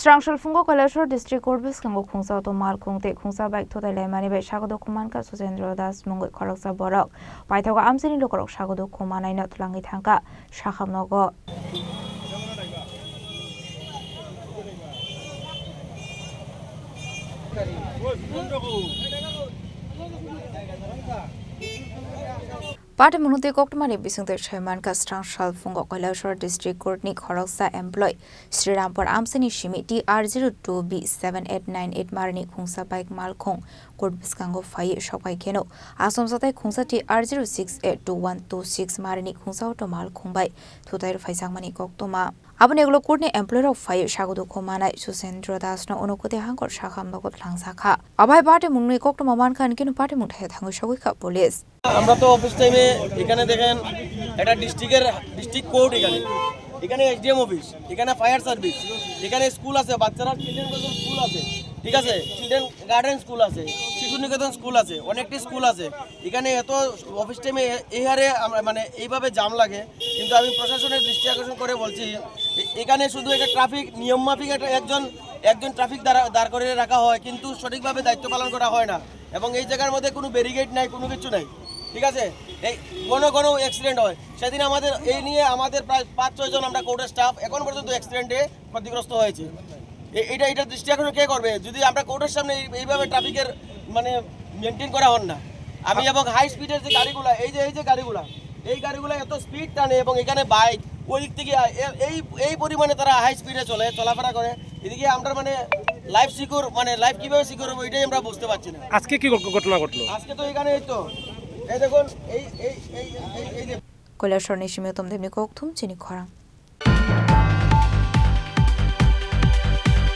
Strangshal fungo Kalashur District Court Biskango Kungsa to Mal Kungte Kungsa back to the Lemani by Shagodo Kumanka Susendro Das Mungo Koroksa Borok. Paitoga Amsini Lokorok Shagodo Kumana not Langitanka, Shahamnogo. Party Munute Kokmani Bisung the Chairman Strangshal Fungo Kalashur District Court Nick Horoksa employ Sri Rampur Amsini Shimi TR02B7898 Marani Kungsa Bike Malkong Court Biskango Faye Shokai Keno Asom Sate Kungsa TR06822126 Marani Kungsa to Malkong by Tutai Faisangmani Koktoma. Abuneglo Kurni employer of Faye Shagodo Komana Susendro Das no Onokote Hankor Shakam Nogot Langsaka. Abai Party Muni Koktoma Manka and Kino Party Muthead Hangushawika Police. আমরা তো office টাইমে এখানে দেখেন এটা district court এখানে SDM office এখানে fire service এখানে school আছে বাচ্চারা চিলড্রেন স্কুল আছে ঠিক আছে চিলড্রেন গার্ডেন স্কুল আছে শিশু নিকেতন স্কুল আছে অনেকটি স্কুল আছে এখানে এত অফিস টাইমে এই হারে মানে এইভাবে জাম লাগে কিন্তু আমি প্রশাসনের দৃষ্টি আকর্ষণ করে বলছি এখানে শুধু একটা ট্রাফিক নিয়ম মাফিক একজন ট্রাফিক দাঁড় করে রাখা হয় কিন্তু সঠিকভাবে দায়িত্ব পালন করা হয় না এবং এই জায়গার মধ্যে কোনো ব্যারিকেড নাই কোনো কিছু নাই ঠিক আছে এই কোনো অ্যাক্সিডেন্ট হয় সেদিন আমাদের এই নিয়ে আমাদের প্রায় 5-6 জন আমরা কোর্টের স্টাফ এখন পর্যন্ত অ্যাক্সিডেন্টে ক্ষতিগ্রস্ত হয়েছে এটা দৃষ্টি আকর্ষণ কে করবে যদি আমরা কোর্টের সামনে এইভাবে ট্রাফিকের মানে মেনটেন করা হন না আমি এবং হাই স্পিডের যে গাড়িগুলো এই যে গাড়িগুলো এত স্পিড টানে এবং এখানে বাইক ওই দিক থেকে এই পরিমাণে তারা হাই স্পিডে চলাফেরা করে এদিকে আমরা মানে লাইফ সিকিউর মানে লাইফ কিভাবে সিকিউর হবে এটাই আমরা বুঝতে পারছি না আজকে কি ঘটনা ঘটলো আজকে তো এখানে এই তো এই দেখুন এই Kalashur Nishimitum de Mikok Tum Chini Korang.